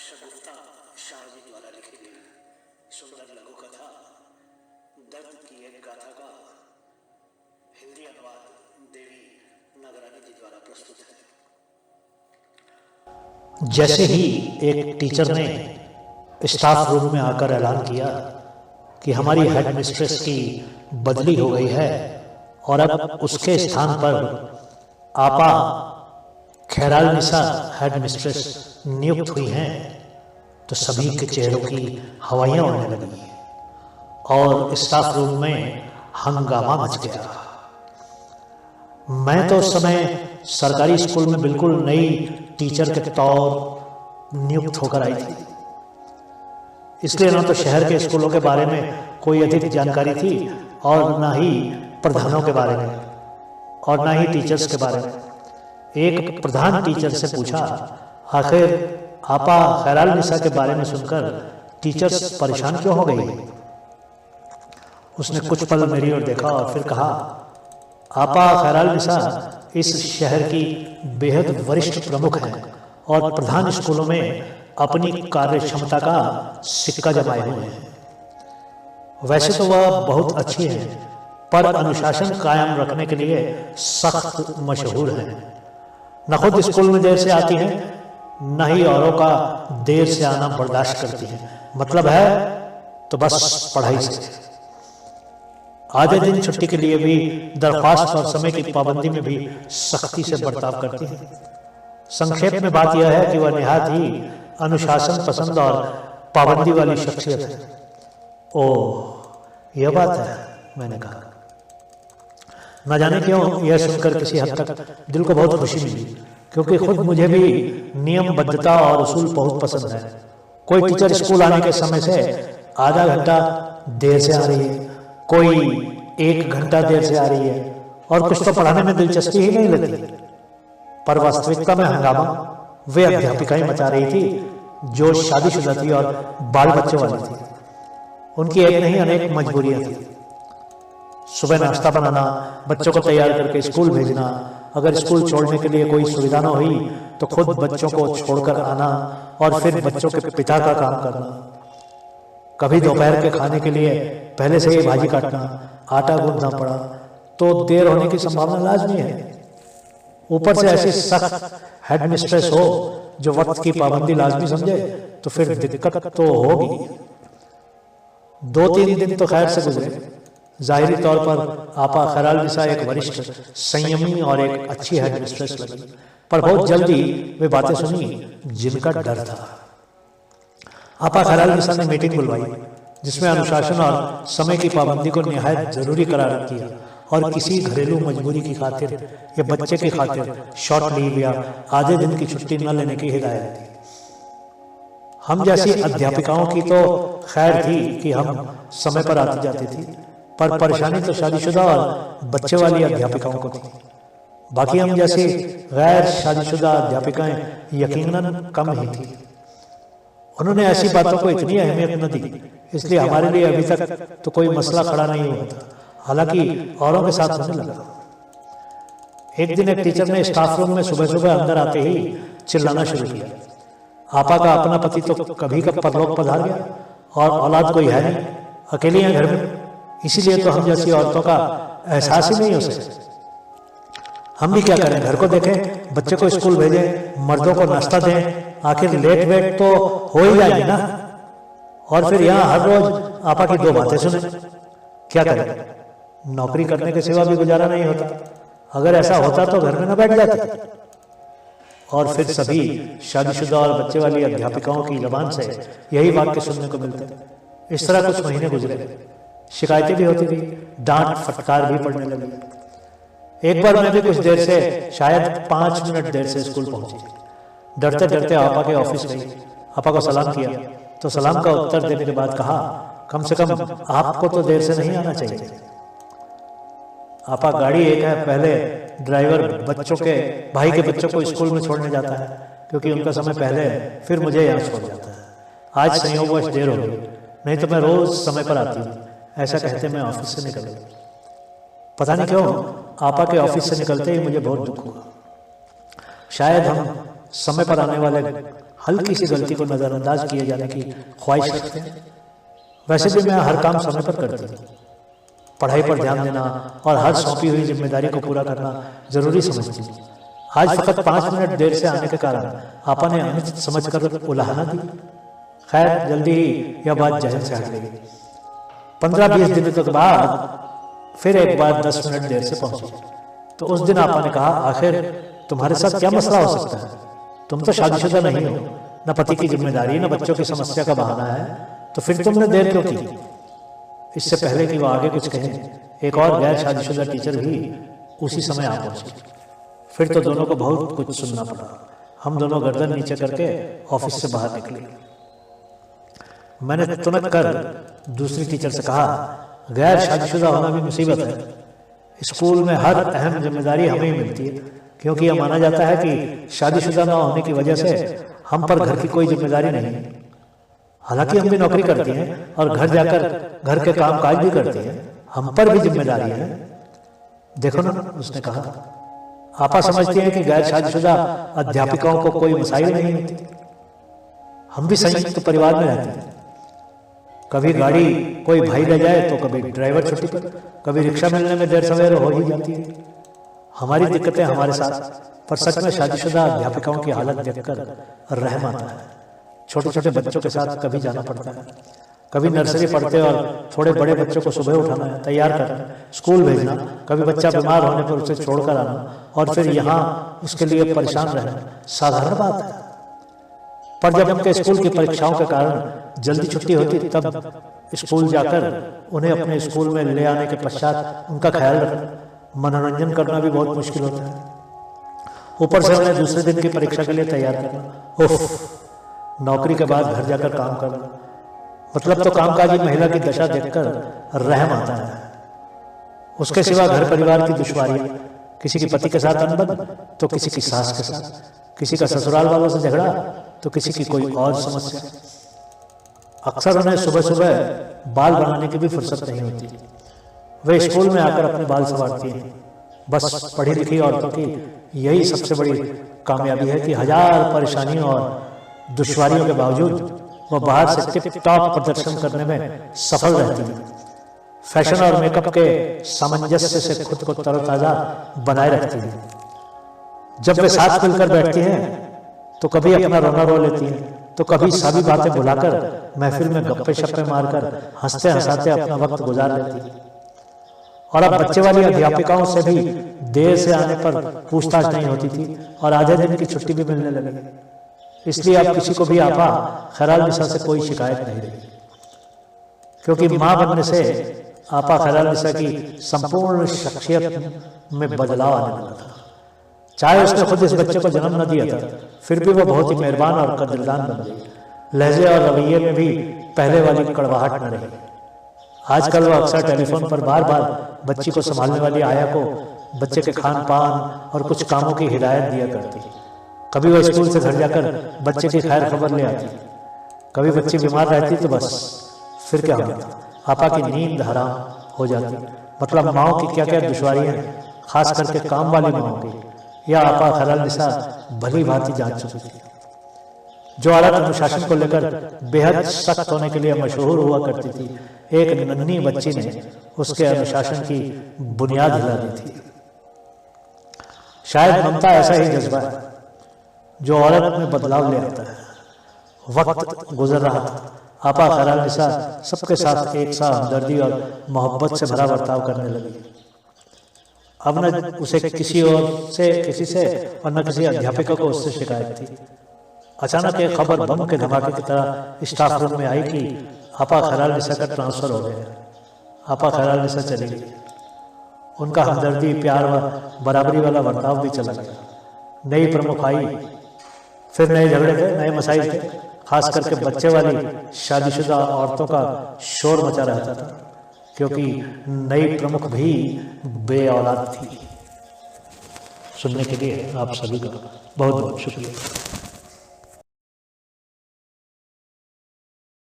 शगुफ्ता शाहजी द्वारा लिखी गई सुंदर लघु कथा दर्द की एक गाथा का हिंदी अनुवाद देवी नागरानी जी द्वारा प्रस्तुत है। जैसे ही एक टीचर ने स्टाफ रूम में आकर ऐलान किया कि हमारी हेड मिस्ट्रेस की बदली हो गई है और अब उसके स्थान पर आपा खैराल निसा हेड मिस्ट्रेस नियुक्त हुई हैं, तो सभी के चेहरों की हवाइयां उड़ने लगी और स्टाफ रूम में हंगामा मच गया। मैं तो उस समय सरकारी स्कूल में बिल्कुल नई टीचर के तौर नियुक्त होकर आई थी, इसलिए ना तो शहर के स्कूलों के बारे में कोई अधिक जानकारी थी और ना ही प्रधानों के बारे में और ना ही टीचर्स के बारे में। एक प्रधान टीचर से पूछा, आखिर आपा खैराल निसा के बारे में सुनकर टीचर्स परेशान क्यों हो गई? उसने कुछ पल मेरी ओर देखा और फिर कहा, आपा खैराल निसा इस शहर की बेहद वरिष्ठ प्रमुख हैं और प्रधान स्कूलों में अपनी कार्य क्षमता का सिक्का जमाए हुए हैं। वैसे तो वह बहुत अच्छी है, पर अनुशासन कायम रखने के लिए सख्त मशहूर है। न खुद स्कूल में देर से आती है, न ही औरों का देर से आना बर्दाश्त करती है। मतलब है तो बस पढ़ाई से। आधे दिन छुट्टी के लिए भी दरख्वास्त और समय की पाबंदी में भी सख्ती से बर्ताव करती है। संक्षेप में बात यह है कि वह निहायत ही अनुशासन पसंद और पाबंदी वाली शख्सियत है। ओह, यह बात है, मैंने कहा। न जाने क्यों यह सुनकर किसी हद तक दिल को बहुत खुशी मिली, क्योंकि खुद मुझे भी नियमबद्धता और उसूल बहुत पसंद है। कोई टीचर स्कूल आने के समय से आधा घंटा देर से आ रही है, कोई 1 घंटा देर से आ रही है और कुछ तो पढ़ाने में दिलचस्पी ही नहीं लेती। पर वास्तविकता में हंगामा वे अध्यापिकाएं मचा रही थी जो शादीशुदा थी और बाल बच्चे वाली थी। उनकी एक नहीं अनेक मजबूरियां थी। सुबह नाश्ता बनाना, बच्चों को तैयार करके स्कूल भेजना, अगर स्कूल छोड़ने के लिए कोई सुविधा न हुई तो खुद बच्चों को छोड़कर आना और फिर बच्चों के पिता का काम करना। कभी दोपहर के खाने के लिए पहले से ही भाजी काटना, आटा गूंदना पड़ा तो देर होने की संभावना लाजमी है। ऊपर से ऐसी सख्त हेड मिस्ट्रेस हो जो वक्त की पाबंदी लाजमी समझे तो फिर दिक्कत तो होगी। 2-3 दिन तो खैर से गुजरे। जाहिरी तौर पर आपा खैराल निसा एक वरिष्ठ, संयमी और एक अच्छी हेड मिस्ट्रेस लगी, पर बहुत जल्दी वे बातें सुनी जिनका डर था। आपा खैराल निसा ने मीटिंग बुलवाई जिसमें अनुशासन और समय की पाबंदी को निहायत जरूरी करार किया और किसी घरेलू मजबूरी की खातिर या बच्चे की खातिर शॉर्ट लीव या आधे दिन की छुट्टी न लेने की हिदायत दी। हम जैसी अध्यापिकाओं की तो खैर थी कि हम समय पर आती जाती थी, पर परेशानी तो शादीशुदा और बच्चे वाली अध्यापिकाओं को थी। बाकी हम जैसी गैर शादीशुदा अध्यापिकाएं यकीनन कम ही थी। उन्होंने ऐसी बातों को इतनी अहमियत न दी, इसलिए हमारे लिए अभी तक तो कोई मसला खड़ा नहीं हुआ था। हालांकि औरों के साथ होने लगा। एक दिन एक टीचर ने स्टाफ रूम में सुबह सुबह अंदर आते ही चिल्लाना शुरू किया, आपा का अपना पति तो कभी कब परलोक पधार गया और औलाद कोई है नहीं, अकेली हैं घर में, इसीलिए तो हम जैसी औरतों का एहसास ही नहीं हो सकता। हम भी क्या करें, घर को देखें, बच्चे को स्कूल भेजें, मर्दों को नाश्ता दें, आखिर लेट वेट तो हो ही जाएगी ना। और फिर यहाँ हर रोज आपा की 2 बातें सुने। क्या करें, नौकरी करने के सिवा भी गुजारा नहीं होता। अगर ऐसा होता तो घर में न बैठ जाते। और फिर सभी शादीशुदा और बच्चे वाली अध्यापिकाओं की ज़बान से यही वाक्य सुनने को मिलते। इस तरह कुछ महीने गुजरे। शिकायतें भी होती थी, डांट फटकार भी पड़ने लगी। एक बार मैं भी कुछ देर से, शायद 5 मिनट देर से स्कूल पहुंची। डरते डरते आपा के ऑफिस गई, आपा को सलाम किया तो सलाम का उत्तर देने के बाद कहा, कम से कम आपको तो देर से नहीं आना चाहिए। आपा गाड़ी एक है, पहले ड्राइवर बच्चों के भाई के बच्चों को स्कूल में छोड़ने जाता है क्योंकि उनका समय पहले है, फिर मुझे यहाँ छोड़ जाता है। आज संयोगवश देर हो गई, नहीं तो मैं रोज समय पर आती हूँ। ऐसा कहते मैं ऑफिस से निकल गई। पता नहीं क्यों आपा के ऑफिस से निकलते ही मुझे बहुत दुख हुआ। शायद हम समय पर आने वाले हल्की सी गलती को नज़रअंदाज किए जाने की ख्वाहिश रखते हैं। वैसे भी मैं हर काम समय पर करती हूँ। पढ़ाई पर ध्यान देना और हर सौंपी हुई जिम्मेदारी को पूरा करना जरूरी समझती हूँ। आज फकत 5 मिनट देर से आने के कारण आपा ने अनुचित समझकर उलाहना दी। खैर जल्दी ही यह बात जहन से हट गई। 15-20 दिनों के बाद फिर एक बार 10 मिनट देर से पहुंची तो उस दिन आपा ने कहा, आखिर तुम्हारे साथ क्या मसला हो सकता है? तुम तो शादीशुदा नहीं हो, न पति की जिम्मेदारी न बच्चों की समस्या का बहाना है, तो फिर तुमने देर क्यों की? इससे पहले कि वो आगे कुछ कहे, एक और गैर शादीशुदा टीचर भी उसी समय आ पहुंची। फिर तो दोनों को बहुत कुछ सुनना पड़ा। हम दोनों गर्दन नीचे करके ऑफिस से बाहर निकले। मैंने तुनक कर दूसरी टीचर से कहा, गैर शादीशुदा होना भी मुसीबत है। स्कूल में हर अहम जिम्मेदारी हमें ही मिलती है, क्योंकि यह माना जाता है कि शादीशुदा न होने की वजह से हम पर घर की कोई जिम्मेदारी नहीं है। हालांकि हम भी नौकरी करती हैं और घर जाकर घर के काम काज भी करती हैं, हम पर भी जिम्मेदारी है। देखो ना, उसने कहा, आपा समझती हैं कि गैर शादीशुदा अध्यापिकाओं को कोई मसाइल नहीं होती। हम भी संयुक्त परिवार में रहते हैं। कभी गाड़ी कोई भाई ले जाए तो कभी ड्राइवर छुट्टी पर, कभी रिक्शा मिलने में देर सवेर हो ही जाती है। हमारी दिक्कतें हमारे साथ, पर सच में शादीशुदा अध्यापिकाओं की हालत देखकर रहम आता है। छोटे छोटे बच्चों के साथ कभी जाना पड़ता है, कभी नर्सरी पढ़ते और थोड़े बड़े बच्चों को सुबह उठाना है, तैयार करना, स्कूल भेजना, कभी बच्चा बीमार होने पर उसे छोड़कर आना और फिर यहाँ उसके लिए परेशान रहना साधारण बात है। पर जब उनके स्कूल की परीक्षाओं के कारण जल्दी छुट्टी होती, तब स्कूल जाकर उन्हें अपने स्कूल में ले आने के पश्चात उनका ख्याल रखना, मनोरंजन करना भी बहुत मुश्किल होता है। ऊपर से उन्हें दूसरे दिन की परीक्षा के लिए तैयार करना। उफ, नौकरी के बाद घर जाकर काम करना, मतलब तो कामकाजी महिला की दशा देखकर रहम आता है। उसके सिवा घर परिवार की दुश्वारियां, किसी के पति के साथ अनबन तो किसी की सास के साथ, किसी का ससुराल वालों से झगड़ा तो किसी की कोई और समस्या। अक्सर उन्हें सुबह सुबह बाल बनाने की भी फुर्सत नहीं होती। वे स्कूल में आकर अपने बाल संवारती हैं। बस पढ़ी लिखी औरतों की यही सबसे बड़ी कामयाबी है कि हजार परेशानियों और दुश्वारियों के बावजूद वो बाहर से टिप टॉप प्रदर्शन करने में सफल रहती है। फैशन और मेकअप के सामंजस्य से खुद को तरोताजा बनाए रखती है। जब वे साथ मिलकर बैठती हैं तो कभी अपना रोना रो लेती हैं, तो कभी सभी बातें भुलाकर महफिल में गप्पे शप्पे मारकर हंसते हंसाते अपना वक्त गुजार लेती हैं। और अब बच्चे वाली अध्यापिकाओं से भी देर से आने पर पूछताछ नहीं होती थी और आधे दिन की छुट्टी भी मिलने लगी। इसलिए अब किसी को भी आपा खैराल निसा से कोई शिकायत नहीं रही, क्योंकि माँ बनने से आपा खैराल निसा की संपूर्ण शख्सियत में बदलाव आने लगा था। चाहे उसने खुद इस बच्चे को जन्म न दिया था, फिर भी वो बहुत ही मेहरबान और कदरदान बन गई। लहजे और रवैये में भी पहले वाली कड़वाहट न रही। आजकल वह अक्सर टेलीफोन पर बार बार बच्ची को संभालने वाली आया को बच्चे के खान पान और कुछ कामों की हिदायत दिया करती। कभी वह स्कूल से घर जाकर बच्चे की खैर खबर ले आती। कभी बच्ची बीमार रहती तो बस फिर क्या होता, आपा की नींद हराम हो जाती। मतलब माओ की क्या क्या दुश्वारियां, खास करके काम वाली माओ की, या आपा खैराल निसा भली भांति जान चुकी थी। जो औरत अनुशासन को लेकर बेहद सख्त होने के लिए मशहूर हुआ करती थी, एक नन्ही बच्ची ने उसके अनुशासन की बुनियाद हिला दी थी। शायद ममता ऐसा ही जज्बा है जो औरत में बदलाव ले आता है। वक्त गुजर रहा था, आपा खैराल निसा सबके साथ एक सा हमदर्दी और मोहब्बत से भरा बर्ताव करने लगी। अब न उसे किसी से और न किसी अध्यापिका को उससे शिकायत थी। अचानक एक खबर बम के धमाके की तरह स्टाफ रूम में आई कि आपा खैराल निसा का ट्रांसफर हो गया। आपा खैराल निसा चली गई। उनका हमदर्दी, प्यार व बराबरी वाला बर्ताव भी चला गया। नई प्रमुख आई, फिर नए झगड़े थे, नए मसाइल थे। खास करके बच्चे वाली शादीशुदा औरतों का शोर मचा रहता था, क्योंकि नई प्रमुख भी बे औलाद थी। सुनने के लिए आप सभी का बहुत बहुत शुक्रिया।